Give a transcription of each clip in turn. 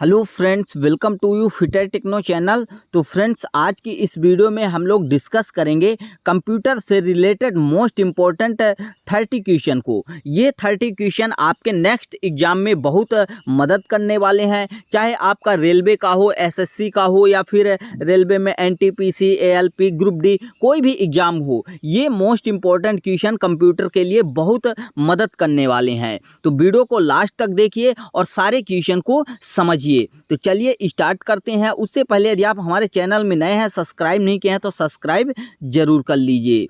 Hello friends, welcome to you fitter techno channel. तो friends, आज की इस वीडियो में हम लोग डिस्कस करेंगे कंप्यूटर से रिलेटेड मोस्ट इम्पोर्टेंट 30 क्वेश्चन को। ये 30 क्वेश्चन आपके नेक्स्ट एग्जाम में बहुत मदद करने वाले हैं। चाहे आपका रेलवे का हो, एसएससी का हो, या फिर रेलवे में एनटीपीसी, एएलपी, ग्रुप डी, कोई भी एग्ज़ाम हो, ये मोस्ट इम्पोर्टेंट क्वेश्चन कंप्यूटर के लिए बहुत मदद करने वाले हैं। तो वीडियो को लास्ट तक देखिए और सारे क्वेश्चन को समझिए। तो चलिए स्टार्ट करते हैं। उससे पहले यदि आप हमारे चैनल में नए हैं, सब्सक्राइब नहीं किए हैं, तो सब्सक्राइब जरूर कर लीजिए।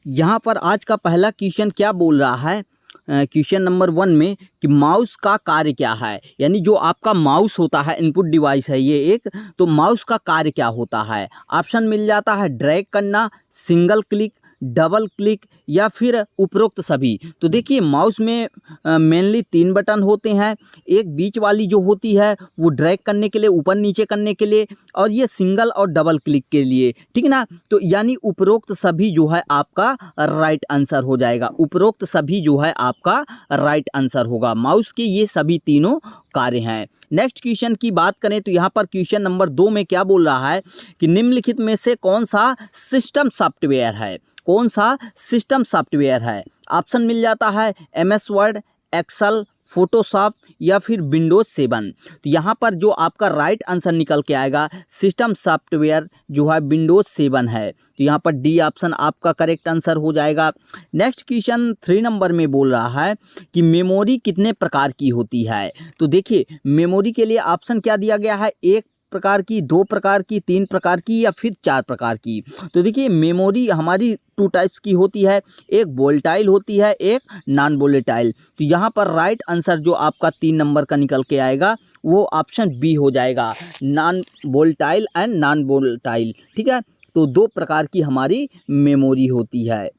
यहाँ पर आज का पहला क्वेश्चन क्या बोल रहा है, क्वेश्चन नंबर 1 में, कि माउस का कार्य क्या है। यानी जो आपका माउस होता है, इनपुट डिवाइस है ये एक, तो माउस का कार्य क्या होता है। ऑप्शन मिल जाता है ड्रैग करना, सिंगल क्लिक, डबल क्लिक, या फिर उपरोक्त सभी। तो देखिए, माउस में मेनली 3 बटन होते हैं। एक बीच वाली जो होती है वो ड्रैग करने के लिए, ऊपर नीचे करने के लिए, और ये सिंगल और डबल क्लिक के लिए, ठीक ना। तो यानी उपरोक्त सभी जो है आपका राइट आंसर हो जाएगा। उपरोक्त सभी जो है आपका राइट आंसर होगा। माउस के ये सभी तीनों कार्य हैं। नेक्स्ट क्वेश्चन की बात करें तो यहाँ पर क्वेश्चन नंबर 2 में क्या बोल रहा है कि निम्नलिखित में से कौन सा सिस्टम सॉफ्टवेयर है। कौन सा सिस्टम सॉफ्टवेयर है। ऑप्शन मिल जाता है MS वर्ड, एक्सेल, फोटोशॉप, या फिर विंडोज 7। तो यहाँ पर जो आपका राइट आंसर निकल के आएगा, सिस्टम सॉफ्टवेयर जो है विंडोज 7 है। तो यहाँ पर डी ऑप्शन आपका करेक्ट आंसर हो जाएगा। नेक्स्ट क्वेश्चन 3 नंबर में बोल रहा है कि मेमोरी कितने प्रकार की होती है। तो देखिए, मेमोरी के लिए ऑप्शन क्या दिया गया है, 1 प्रकार की, 2 प्रकार की, 3 प्रकार की, या फिर 4 प्रकार की। तो देखिए, मेमोरी हमारी 2 टाइप्स की होती है। एक वोलेटाइल होती है, एक नॉन वोलेटाइल। तो यहाँ पर राइट आंसर जो आपका 3 नंबर का निकल के आएगा वो ऑप्शन बी हो जाएगा, non volatile and non volatile. ठीक है, तो 2 प्रकार की हमारी मेमोरी होती है।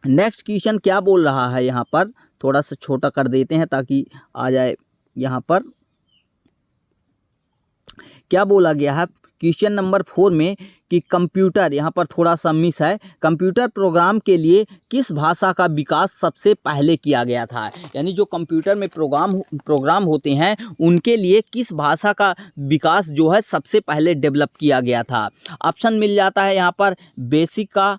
नेक्स्ट क्वेश्चन क्या बोल रहा है, यहाँ पर थोड़ा सा छोटा कर देते हैं ताकि आ जाए। यहाँ पर क्या बोला गया है क्वेश्चन नंबर 4 में कि कंप्यूटर, यहाँ पर थोड़ा सा मिस है, कंप्यूटर प्रोग्राम के लिए किस भाषा का विकास सबसे पहले किया गया था। यानी जो कंप्यूटर में प्रोग्राम होते हैं उनके लिए किस भाषा का विकास जो है सबसे पहले डेवलप किया गया था। ऑप्शन मिल जाता है यहाँ पर बेसिक का,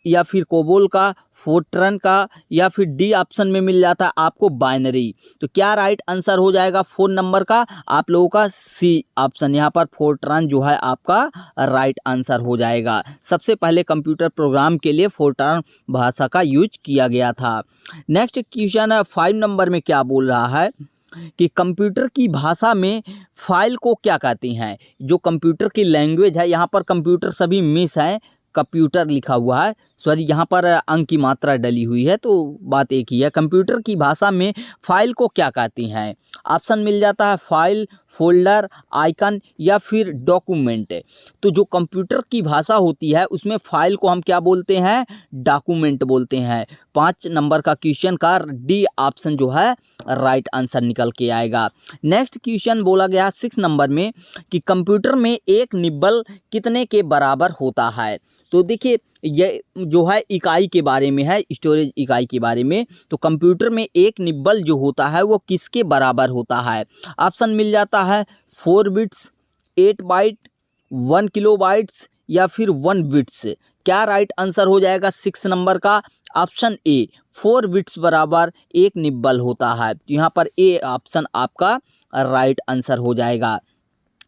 या फिर कोबोल का, फोर्ट्रन का, या फिर डी ऑप्शन में मिल जाता है आपको बाइनरी। तो क्या राइट आंसर हो जाएगा 4 नंबर का आप लोगों का, सी ऑप्शन। यहाँ पर फोर्ट्रन जो है आपका राइट आंसर हो जाएगा। सबसे पहले कंप्यूटर प्रोग्राम के लिए फोर्ट्रन भाषा का यूज किया गया था। नेक्स्ट क्वेश्चन 5 नंबर में क्या बोल रहा है कि कंप्यूटर की भाषा में फाइल को क्या कहते हैं। जो कंप्यूटर की लैंग्वेज है, यहाँ पर कंप्यूटर सभी मिस हैं, कंप्यूटर लिखा हुआ है, सॉरी, यहाँ पर अंक की मात्रा डली हुई है, तो बात एक ही है। कंप्यूटर की भाषा में फाइल को क्या कहती हैं। ऑप्शन मिल जाता है फाइल, फोल्डर, आइकन, या फिर डॉक्यूमेंट। तो जो कंप्यूटर की भाषा होती है उसमें फाइल को हम क्या बोलते हैं, डॉक्यूमेंट बोलते हैं। 5 नंबर का क्वेश्चन का डी ऑप्शन जो है राइट आंसर निकल के आएगा। नेक्स्ट क्वेश्चन बोला गया 6 नंबर में कि कंप्यूटर में एक निब्बल कितने के बराबर होता है। तो देखिए, ये जो है इकाई के बारे में है, स्टोरेज इकाई के बारे में। तो कंप्यूटर में एक निब्बल जो होता है वो किसके बराबर होता है। ऑप्शन मिल जाता है 4 बिट्स, 8 बाइट, 1 किलोबाइट्स, या फिर 1 बिट्स। क्या राइट आंसर हो जाएगा 6 नंबर का, ऑप्शन ए, 4 बिट्स बराबर एक निब्बल होता है। तो यहाँ पर ए ऑप्शन आपका राइट आंसर हो जाएगा।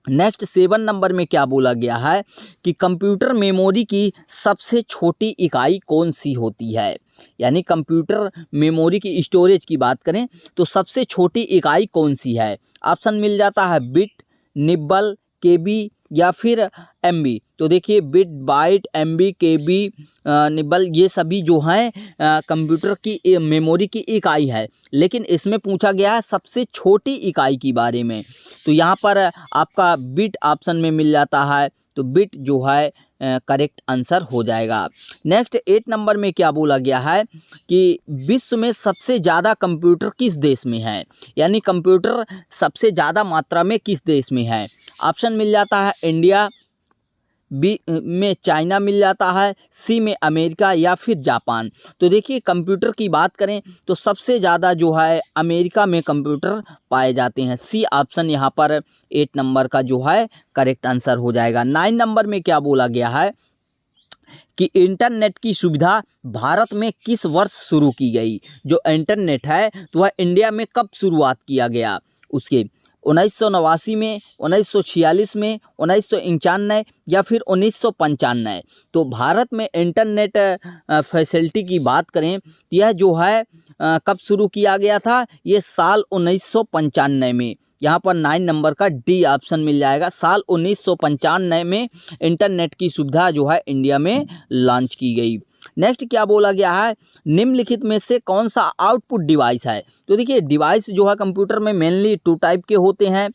नेक्स्ट 7 नंबर में क्या बोला गया है कि कंप्यूटर मेमोरी की सबसे छोटी इकाई कौन सी होती है। यानी कंप्यूटर मेमोरी की स्टोरेज की बात करें तो सबसे छोटी इकाई कौन सी है। ऑप्शन मिल जाता है बिट, निब्बल, केबी, या फिर एमबी। तो देखिए, बिट, बाइट, एमबी, केबी, निब्बल, ये सभी जो हैं कंप्यूटर की मेमोरी की इकाई है, लेकिन इसमें पूछा गया है सबसे छोटी इकाई के बारे में। तो यहाँ पर आपका बिट ऑप्शन में मिल जाता है, तो बिट जो है करेक्ट आंसर हो जाएगा। नेक्स्ट 8 नंबर में क्या बोला गया है कि विश्व में सबसे ज़्यादा कंप्यूटर किस देश में है। यानी कंप्यूटर सबसे ज़्यादा मात्रा में किस देश में है। ऑप्शन मिल जाता है इंडिया, बी में चाइना मिल जाता है, सी में अमेरिका या फिर जापान। तो देखिए कंप्यूटर की बात करें तो सबसे ज़्यादा जो है अमेरिका में कंप्यूटर पाए जाते हैं। सी ऑप्शन यहाँ पर 8 नंबर का जो है करेक्ट आंसर हो जाएगा। 9 नंबर में क्या बोला गया है कि इंटरनेट की सुविधा भारत में किस वर्ष शुरू की गई। जो इंटरनेट है तो वह इंडिया में कब शुरुआत किया गया उसके 1989 में, 1946 में, 1991 या फिर 1995। तो भारत में इंटरनेट फैसिलिटी की बात करें तो यह जो है कब शुरू किया गया था, ये साल 1995 में। यहाँ पर 9 नंबर का डी ऑप्शन मिल जाएगा। साल 1995 में इंटरनेट की सुविधा जो है इंडिया में लॉन्च की गई। नेक्स्ट क्या बोला गया है, निम्नलिखित में से कौन सा आउटपुट डिवाइस है। तो देखिए डिवाइस जो है कंप्यूटर में मेनली 2 टाइप के होते हैं।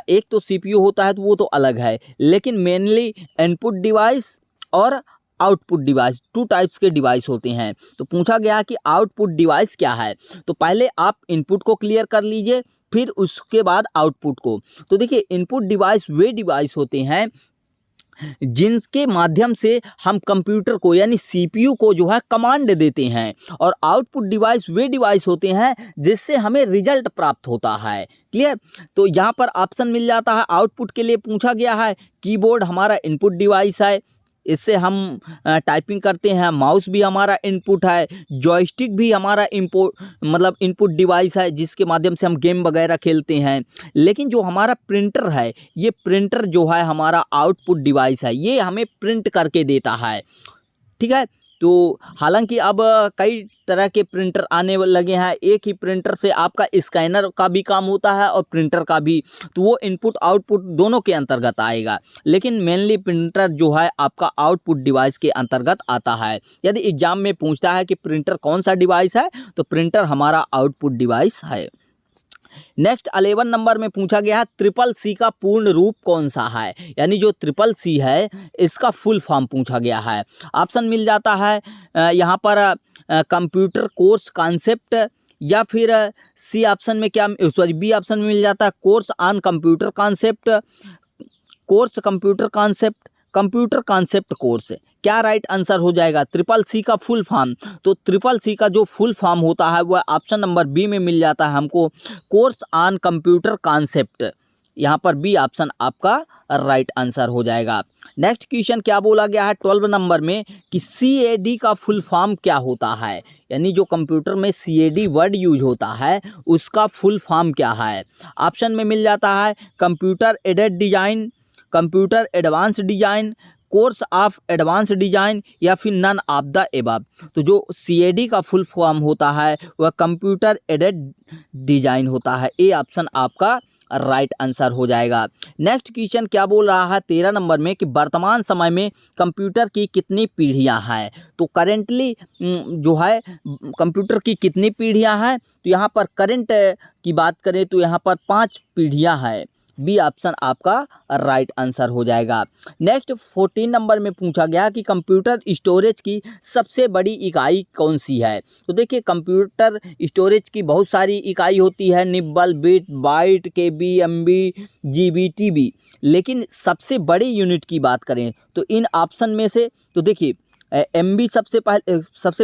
एक तो सीपीयू होता है तो वो तो अलग है, लेकिन मेनली इनपुट डिवाइस और आउटपुट डिवाइस 2 टाइप्स के डिवाइस होते हैं। तो पूछा गया कि आउटपुट डिवाइस क्या है। तो पहले आप इनपुट को क्लियर कर लीजिए, फिर उसके बाद आउटपुट को। तो देखिए इनपुट डिवाइस वे डिवाइस होते हैं जिनके माध्यम से हम कंप्यूटर को यानी सीपीयू को जो है कमांड देते हैं, और आउटपुट डिवाइस वे डिवाइस होते हैं जिससे हमें रिजल्ट प्राप्त होता है। क्लियर। तो यहाँ पर ऑप्शन मिल जाता है। आउटपुट के लिए पूछा गया है कीबोर्ड हमारा इनपुट डिवाइस है, इससे हम टाइपिंग करते हैं। माउस भी हमारा इनपुट है, जॉयस्टिक भी हमारा इनपुट डिवाइस है जिसके माध्यम से हम गेम वगैरह खेलते हैं। लेकिन जो हमारा प्रिंटर है, ये प्रिंटर जो है हमारा आउटपुट डिवाइस है, ये हमें प्रिंट करके देता है। ठीक है। तो हालांकि अब कई तरह के प्रिंटर आने लगे हैं। एक ही प्रिंटर से आपका स्कैनर का भी काम होता है और प्रिंटर का भी, तो वो इनपुट आउटपुट दोनों के अंतर्गत आएगा। लेकिन मेनली प्रिंटर जो है आपका आउटपुट डिवाइस के अंतर्गत आता है। यदि एग्जाम में पूछता है कि प्रिंटर कौन सा डिवाइस है, तो प्रिंटर हमारा आउटपुट डिवाइस है। नेक्स्ट 11 नंबर में पूछा गया है ट्रिपल सी का पूर्ण रूप कौन सा है। यानी जो ट्रिपल सी है इसका फुल फॉर्म पूछा गया है। ऑप्शन मिल जाता है यहाँ पर कंप्यूटर कोर्स कॉन्सेप्ट, या फिर सी ऑप्शन में क्या बी ऑप्शन में मिल जाता है course on computer concept, course computer concept, computer concept course. क्या राइट आंसर हो जाएगा ट्रिपल सी का फुल फॉर्म। तो ट्रिपल सी का जो फुल फॉर्म होता है वह ऑप्शन नंबर बी में मिल जाता है हमको, कोर्स ऑन कंप्यूटर कॉन्सेप्ट। यहाँ पर बी ऑप्शन आपका राइट आंसर हो जाएगा। नेक्स्ट क्वेश्चन क्या बोला गया है 12 नंबर में कि CAD का फुल फॉर्म क्या होता है। यानी जो कंप्यूटर में CAD वर्ड यूज होता है उसका फुल फॉर्म क्या है। ऑप्शन में मिल जाता है computer aided design, computer advance design, course of advance design, या फिर नन ऑफ द एबव। तो जो CAD का फुल फॉर्म होता है वह कंप्यूटर एडेड डिजाइन होता है। ए ऑप्शन आपका राइट आंसर हो जाएगा। नेक्स्ट क्वेश्चन क्या बोल रहा है 13 नंबर में कि वर्तमान समय में कंप्यूटर की कितनी पीढ़ियां हैं। तो करेंटली जो है कंप्यूटर की कितनी पीढ़ियां हैं, तो यहाँ पर करंट की बात करें तो यहाँ पर 5 पीढ़ियां हैं। बी ऑप्शन आपका राइट आंसर हो जाएगा। नेक्स्ट 14 नंबर में पूछा गया कि कंप्यूटर स्टोरेज की सबसे बड़ी इकाई कौन सी है। तो देखिए कंप्यूटर स्टोरेज की बहुत सारी इकाई होती है, nibble, bit, byte, KB, MB, GB, TB। लेकिन सबसे बड़ी यूनिट की बात करें तो इन ऑप्शन में से तो देखिए MB सबसे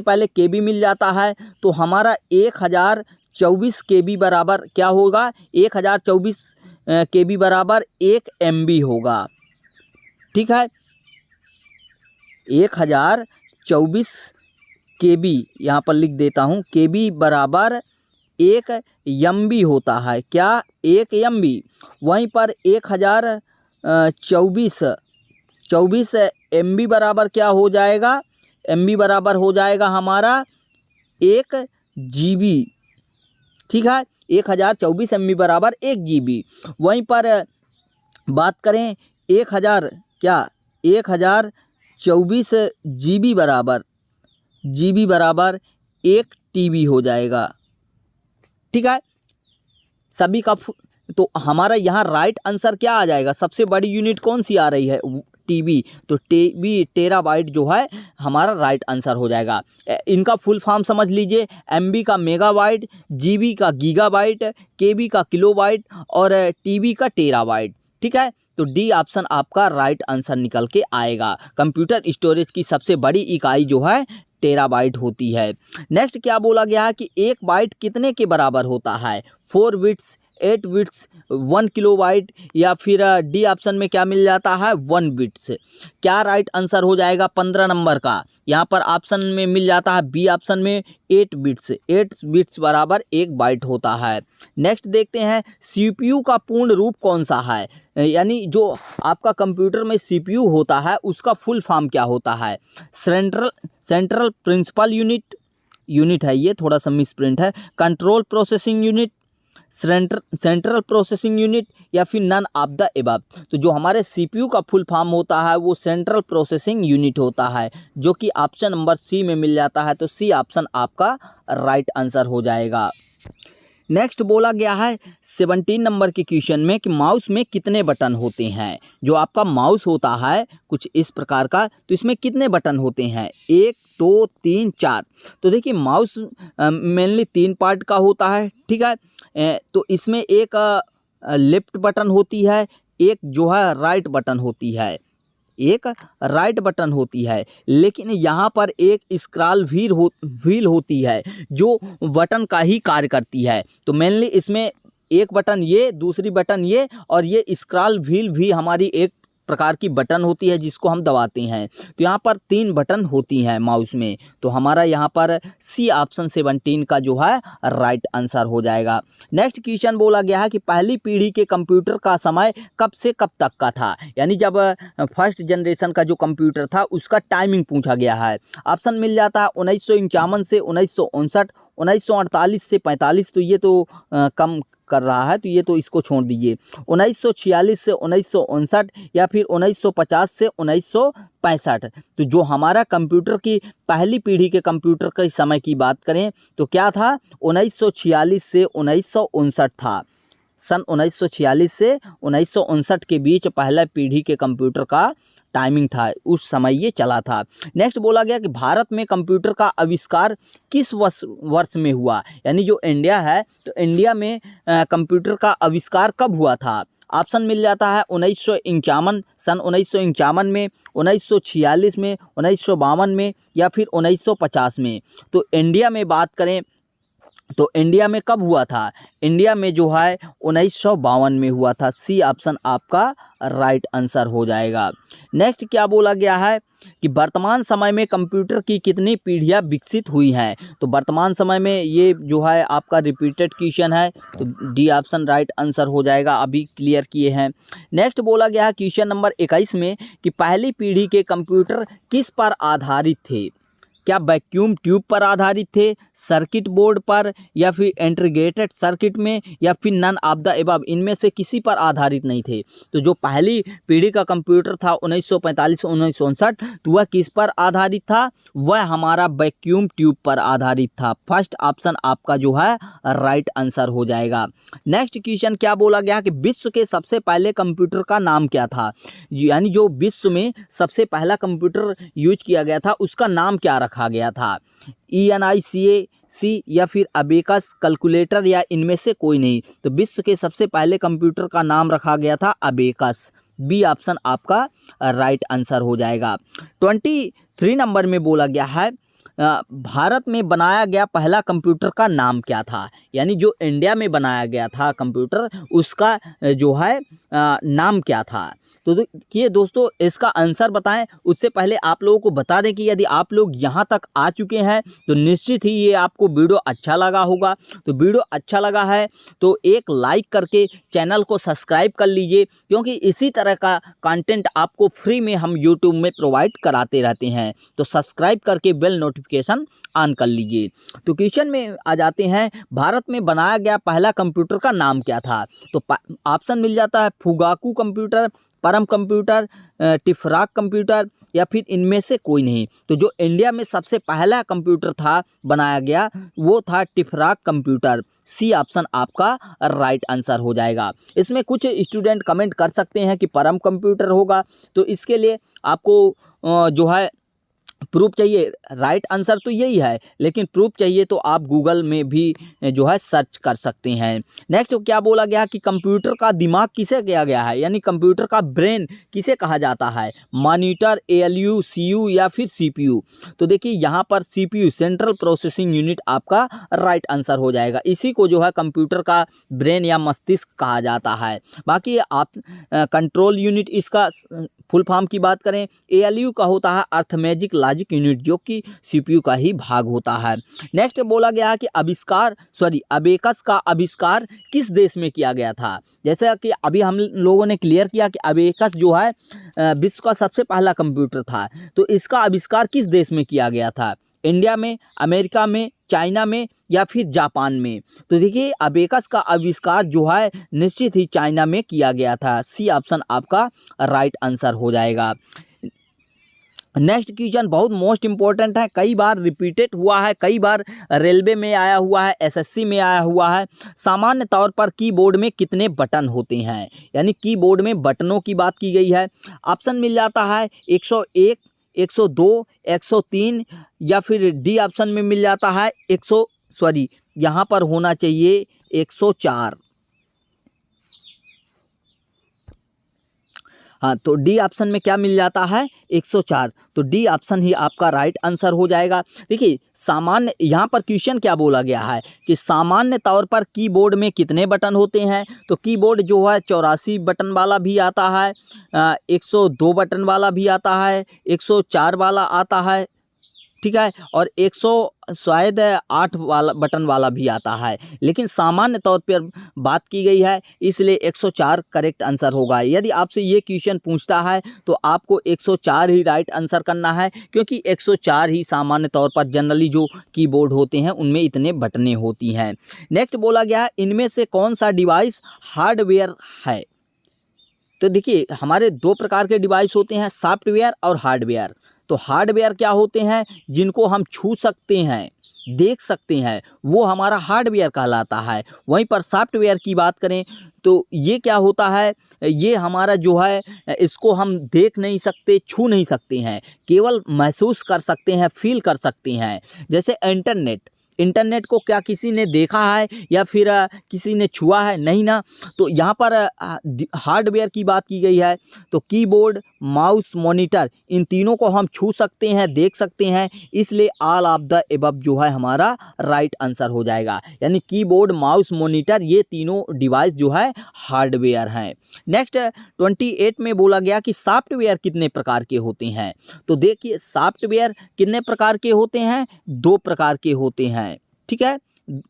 पहले KB मिल जाता है। तो हमारा 1024 KB बराबर क्या होगा, 1024 KB बराबर 1 MB होगा। ठीक है, 1024 KB यहाँ पर लिख देता हूँ, KB बराबर 1 MB होता है। क्या 1 MB। वहीं पर 1024 MB बराबर क्या हो जाएगा, MB बराबर हो जाएगा हमारा 1 GB। ठीक है, 1024 MB बराबर 1 GB। वहीं पर बात करें 1024 GB बराबर 1 TB हो जाएगा। ठीक है, सभी का तो हमारा यहाँ राइट आंसर क्या आ जाएगा, सबसे बड़ी यूनिट कौन सी आ रही है, TB। तो TB टेराबाइट जो है हमारा राइट आंसर हो जाएगा। इनका फुल फॉर्म समझ लीजिए, MB का मेगाबाइट, GB का गीगाबाइट, KB का किलोबाइट और TB का टेराबाइट। ठीक है, तो डी ऑप्शन आपका राइट आंसर निकल के आएगा। कंप्यूटर स्टोरेज की सबसे बड़ी इकाई जो है टेराबाइट होती है। नेक्स्ट क्या बोला गया है कि एक बाइट कितने के बराबर होता है? 4 बिट्स, 8 बिट्स, 1 किलोबाइट, या फिर डी ऑप्शन में क्या मिल जाता है? 1 बिट्स। क्या राइट आंसर हो जाएगा 15 नंबर का? यहाँ पर ऑप्शन में मिल जाता है बी ऑप्शन में 8 बिट्स। 8 बिट्स बराबर 1 बाइट होता है। नेक्स्ट देखते हैं सीपीयू का पूर्ण रूप कौन सा है? यानी जो आपका कंप्यूटर में सीपीयू होता है उसका फुल फॉर्म क्या होता है? सेंट्रल प्रिंसिपल यूनिट है, ये थोड़ा सा मिसप्रिंट है। Control processing unit, central processing unit, या फिर नन ऑफ द एबव। तो जो हमारे सीपीयू का फुल फॉर्म होता है वो सेंट्रल प्रोसेसिंग यूनिट होता है, जो कि ऑप्शन नंबर सी में मिल जाता है। तो सी ऑप्शन आपका राइट आंसर हो जाएगा। नेक्स्ट बोला गया है 17 नंबर के क्वेश्चन में कि माउस में कितने बटन होते हैं? जो आपका माउस होता है कुछ इस प्रकार का, तो इसमें कितने बटन होते हैं? 1, 2, 3, 4। तो देखिए माउस मेनली 3 पार्ट का होता है, ठीक है। तो इसमें एक लेफ्ट बटन होती है, एक जो है राइट बटन होती है, लेकिन यहाँ पर एक स्क्रॉल व्हील होती है जो बटन का ही कार्य करती है। तो मेनली इसमें एक बटन ये, दूसरी बटन ये, और ये स्क्रॉल व्हील भी हमारी एक प्रकार की बटन होती है जिसको हम दबाते हैं। तो यहाँ पर 3 बटन होती हैं माउस में। तो हमारा यहाँ पर सी ऑप्शन 17 का जो है राइट आंसर हो जाएगा। नेक्स्ट क्वेश्चन बोला गया है कि पहली पीढ़ी के कंप्यूटर का समय कब से कब तक का था? यानी जब फर्स्ट जनरेशन का जो कंप्यूटर था उसका टाइमिंग पूछा गया है। ऑप्शन मिल जाता है 1951 से 1959, 1948 से 45, तो ये तो कम कर रहा है तो ये तो इसको छोड़ दीजिए। 1946 से 1959, या फिर 1950 से 1965। तो जो हमारा कंप्यूटर की पहली पीढ़ी के कंप्यूटर के समय की बात करें तो क्या था? 1946 से 1959 था। सन 1946 से 1959 के बीच पहला पीढ़ी के कंप्यूटर का टाइमिंग था, उस समय ये चला था। नेक्स्ट बोला गया कि भारत में कंप्यूटर का आविष्कार किस वर्ष में हुआ? यानी जो इंडिया है तो इंडिया में कंप्यूटर का आविष्कार कब हुआ था? ऑप्शन मिल जाता है 1951, सन 1951 में, 1946 में, 1952 में, या फिर 1950 में। तो इंडिया में बात करें तो इंडिया में कब हुआ था? इंडिया में जो है 1952 में हुआ था। सी ऑप्शन आपका राइट आंसर हो जाएगा। नेक्स्ट क्या बोला गया है कि वर्तमान समय में कंप्यूटर की कितनी पीढ़ियां विकसित हुई हैं? तो वर्तमान समय में ये जो है आपका रिपीटेड क्वेश्चन है, तो डी ऑप्शन राइट आंसर हो जाएगा, अभी क्लियर किए हैं। नेक्स्ट बोला गया है क्वेश्चन नंबर 21 में कि पहली पीढ़ी के कंप्यूटर किस पर आधारित थे? क्या वैक्यूम ट्यूब पर आधारित थे, सर्किट बोर्ड पर, या फिर इंटीग्रेटेड सर्किट में, या फिर नन ऑफ द एबव? इनमें से किसी पर आधारित नहीं थे। तो जो पहली पीढ़ी का कंप्यूटर था 1945 1959, तो वह किस पर आधारित था? वह हमारा वैक्यूम ट्यूब पर आधारित था। फर्स्ट ऑप्शन आपका जो है राइट आंसर हो जाएगा। नेक्स्ट क्वेश्चन क्या बोला गया कि विश्व के सबसे पहले कंप्यूटर का नाम क्या था? यानी जो विश्व में सबसे पहला कंप्यूटर यूज किया गया था उसका नाम क्या रखा गया था? ENIAC, या फिर अबेकस, कैलकुलेटर, या इनमें से कोई नहीं। तो विश्व के सबसे पहले कंप्यूटर का नाम रखा गया था अबेकस। बी ऑप्शन आपका राइट आंसर हो जाएगा। 23 नंबर में बोला गया है भारत में बनाया गया पहला कंप्यूटर का नाम क्या था? यानी जो इंडिया में बनाया गया था कंप्यूटर उसका जो है नाम क्या था? तो देखिए दोस्तों, इसका आंसर बताएं उससे पहले आप लोगों को बता दें कि यदि आप लोग यहाँ तक आ चुके हैं तो निश्चित ही ये आपको वीडियो अच्छा लगा होगा। तो वीडियो अच्छा लगा है तो एक लाइक करके चैनल को सब्सक्राइब कर लीजिए, क्योंकि इसी तरह का कंटेंट आपको फ्री में हम यूट्यूब में प्रोवाइड कराते रहते हैं। तो सब्सक्राइब करके बेल नोटिफिकेशन ऑन कर लीजिए। तो क्वेश्चन में आ जाते हैं, भारत में बनाया गया पहला कंप्यूटर का नाम क्या था? तो ऑप्शन मिल जाता है फुगाकू कंप्यूटर, परम कंप्यूटर, टिफराक कंप्यूटर, या फिर इनमें से कोई नहीं। तो जो इंडिया में सबसे पहला कंप्यूटर था बनाया गया वो था टिफराक कंप्यूटर। सी ऑप्शन आपका राइट आंसर हो जाएगा। इसमें कुछ स्टूडेंट कमेंट कर सकते हैं कि परम कंप्यूटर होगा, तो इसके लिए आपको जो है प्रूफ चाहिए, राइट आंसर तो यही है, लेकिन प्रूफ चाहिए तो आप गूगल में भी जो है सर्च कर सकते हैं। नेक्स्ट क्या बोला गया कि कंप्यूटर का दिमाग किसे किया गया है, यानी कंप्यूटर का ब्रेन किसे कहा जाता है, मॉनिटर, एएलयू, सीयू या फिर सीपीयू। तो देखिए यहाँ पर सीपीयू, सेंट्रल प्रोसेसिंग यूनिट, आपका राइट आंसर हो जाएगा। इसी को जो है कंप्यूटर का ब्रेन या मस्तिष्क कहा जाता है। बाकी आप कंट्रोल यूनिट, इसका फुल फॉर्म की बात करें, एएलयू का होता है अर्थमेटिक लॉजिक यूनिट, जो कि सीपीयू का ही भाग होता है। नेक्स्ट बोला गया है कि अबेकस का आविष्कार किस देश में किया गया था। जैसा कि अभी हम लोगों ने क्लियर किया कि अबेकस जो है विश्व का सबसे पहला कंप्यूटर था, तो इसका आविष्कार किस देश में किया गया था, इंडिया में, अमेरिका में, चाइना में या फिर जापान में। तो देखिए अबेकस का आविष्कार जो है निश्चित ही चाइना में किया गया था। सी ऑप्शन आपका राइट आंसर हो जाएगा। नेक्स्ट क्वेश्चन बहुत मोस्ट इंपॉर्टेंट है, कई बार रिपीटेड हुआ है, कई बार रेलवे में आया हुआ है, एसएससी में आया हुआ है। सामान्य तौर पर कीबोर्ड में कितने बटन होते हैं, यानी कीबोर्ड में बटनों की बात की गई है। ऑप्शन मिल जाता है 101, 102, 103 या फिर डी ऑप्शन में मिल जाता है यहाँ पर होना चाहिए 104। हाँ, तो डी ऑप्शन में क्या मिल जाता है 104, तो डी ऑप्शन ही आपका राइट आंसर हो जाएगा। देखिए सामान्य, यहाँ पर क्वेश्चन क्या बोला गया है कि सामान्य तौर पर कीबोर्ड में कितने बटन होते हैं। तो कीबोर्ड जो है 84 बटन वाला भी आता है, 102 बटन वाला भी आता है, 104 वाला आता है, ठीक है, और 108 वाला बटन वाला भी आता है, लेकिन सामान्य तौर पर बात की गई है, इसलिए 104 करेक्ट आंसर होगा। यदि आपसे ये क्वेश्चन पूछता है तो आपको 104 ही राइट आंसर करना है, क्योंकि 104 ही सामान्य तौर पर जनरली जो कीबोर्ड होते हैं उनमें इतने बटनें होती हैं। नेक्स्ट बोला गया इनमें से कौन सा डिवाइस हार्डवेयर है। तो देखिए हमारे दो प्रकार के डिवाइस होते हैं, सॉफ्टवेयर और हार्डवेयर। तो हार्डवेयर क्या होते हैं, जिनको हम छू सकते हैं, देख सकते हैं, वो हमारा हार्डवेयर कहलाता है। वहीं पर सॉफ्टवेयर की बात करें तो ये क्या होता है, ये हमारा जो है इसको हम देख नहीं सकते, छू नहीं सकते हैं, केवल महसूस कर सकते हैं, फील कर सकते हैं। जैसे इंटरनेट को क्या किसी ने देखा है या फिर किसी ने छुआ है, नहीं ना। तो यहाँ पर हार्डवेयर की बात की गई है, तो कीबोर्ड, माउस, मॉनिटर, इन तीनों को हम छू सकते हैं, देख सकते हैं, इसलिए ऑल ऑफ द एबव जो है हमारा राइट आंसर हो जाएगा। यानी कीबोर्ड, माउस, मॉनिटर, ये तीनों डिवाइस जो है हार्डवेयर हैं। नेक्स्ट 28 में बोला गया कि सॉफ्टवेयर कितने प्रकार के होते हैं। तो देखिए सॉफ्टवेयर कितने प्रकार के होते हैं, 2 प्रकार के होते हैं, ठीक है,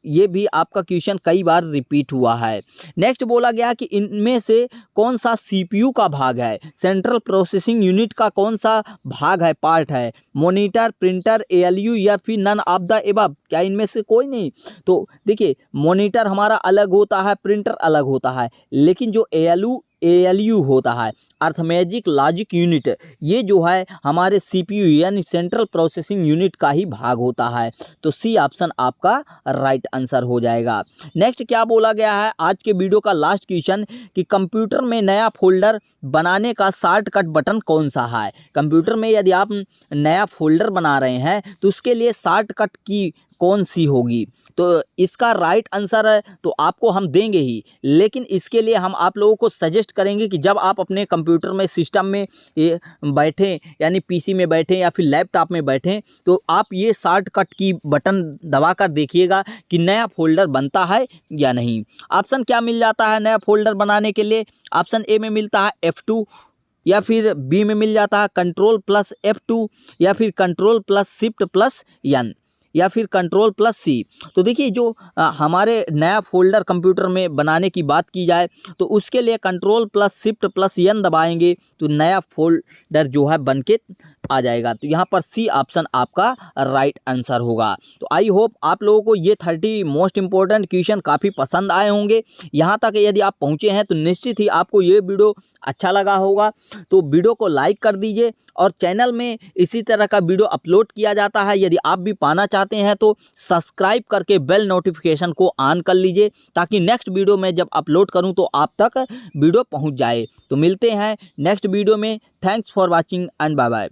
ये भी आपका क्वेश्चन कई बार रिपीट हुआ है। नेक्स्ट बोला गया कि इनमें से कौन सा सीपीयू का भाग है, सेंट्रल प्रोसेसिंग यूनिट का कौन सा भाग है, पार्ट है, मॉनिटर, प्रिंटर, एएलयू या फिर नन ऑफ द एबव, क्या इनमें से कोई नहीं। तो देखिए मॉनिटर हमारा अलग होता है, प्रिंटर अलग होता है, लेकिन जो एएलयू होता है, अर्थमेटिक लॉजिक यूनिट, ये जो है हमारे सीपीयू यानी सेंट्रल प्रोसेसिंग यूनिट का ही भाग होता है। तो सी ऑप्शन आपका राइट आंसर हो जाएगा। नेक्स्ट क्या बोला गया है आज के वीडियो का लास्ट क्वेश्चन कि कंप्यूटर में नया फोल्डर बनाने का शॉर्टकट बटन कौन सा है। कंप्यूटर में यदि आप नया फोल्डर बना रहे हैं तो उसके लिए शॉर्टकट की कौन सी होगी। तो इसका राइट आंसर है तो आपको हम देंगे ही, लेकिन इसके लिए हम आप लोगों को सजेस्ट करेंगे कि जब आप अपने कंप्यूटर में, सिस्टम में बैठें, यानी पीसी में बैठें या फिर लैपटॉप में बैठें, तो आप ये शॉर्टकट की बटन दबाकर देखिएगा कि नया फोल्डर बनता है या नहीं। ऑप्शन क्या मिल जाता है नया फोल्डर बनाने के लिए, ऑप्शन ए में मिलता है F2, या फिर बी में मिल जाता है Ctrl+F2, या फिर Ctrl+Shift+N, या फिर Ctrl+C। तो देखिए जो हमारे नया फोल्डर कंप्यूटर में बनाने की बात की जाए तो उसके लिए Ctrl+Shift+N दबाएंगे तो नया फोल्डर जो है बनके आ जाएगा। तो यहाँ पर सी ऑप्शन आपका राइट आंसर होगा। तो आई होप आप लोगों को ये 30 मोस्ट इंपॉर्टेंट क्वेश्चन काफ़ी पसंद आए होंगे। यहाँ तक यदि आप पहुँचे हैं तो निश्चित ही आपको ये वीडियो अच्छा लगा होगा। तो वीडियो को लाइक कर दीजिए, और चैनल में इसी तरह का वीडियो अपलोड किया जाता है, यदि आप भी पाना चाहते हैं तो सब्सक्राइब करके बेल नोटिफिकेशन को ऑन कर लीजिए, ताकि नेक्स्ट वीडियो में जब अपलोड करूं तो आप तक वीडियो पहुंच जाए। तो मिलते हैं नेक्स्ट वीडियो में। Thanks for watching and bye bye.